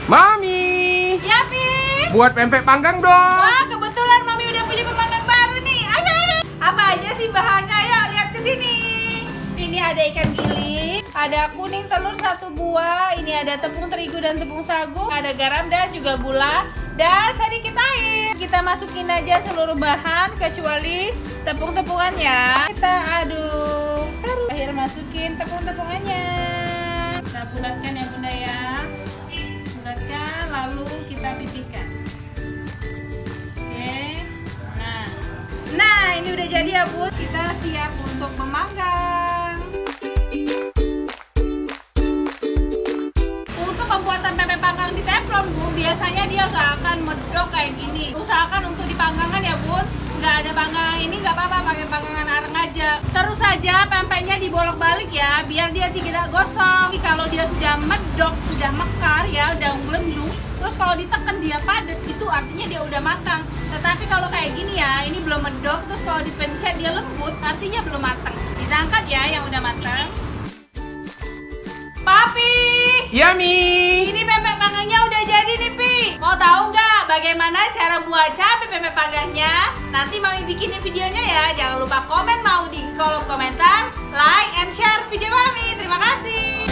Mami. Ya, Pi. Buat pempek panggang dong. Wah, kebetulan Mami udah punya pemanggang baru nih. Ayo, ayo. Apa aja sih bahannya? Ayo lihat ke sini. Ini ada ikan giling, ada kuning telur 1 buah, ini ada tepung terigu dan tepung sagu, ada garam dan juga gula, dan sedikit air. Kita masukin aja seluruh bahan kecuali tepung-tepungannya. Kita aduk. Akhir masukin tepung-tepungannya. Kita bulatkan ya Bunda ya. Bulatkan lalu kita pipihkan. Oke. Nah ini udah jadi ya Bun. Kita siap untuk memanggang. Untuk pembuatan pempek panggang di teflon Bun, biasanya dia nggak akan medok kayak gini. Usahakan untuk dipanggangan ya Bun. Nggak ada panggangan ini nggak apa-apa, pakai panggangan arang aja. Terus saja pempeknya dibolak-balik ya, biar dia tidak gosong. Kalau dia sudah medok, sudah mekar ya, udah melendung. Terus kalau ditekan dia padat, itu artinya dia udah matang. Tetapi kalau kayak gini ya, ini belum medok. Terus kalau dipencet dia lembut, artinya belum matang. Kita angkat ya yang udah matang. Papi! Iya, Mi. Ini pempek panggangnya udah jadi nih, Pi. Mau tahu nggak bagaimana cara buat cabai pempek panggangnya? Nanti Mami bikinin videonya ya. Jangan lupa komen mau di kolom komentar, like and share video Mami. Terima kasih.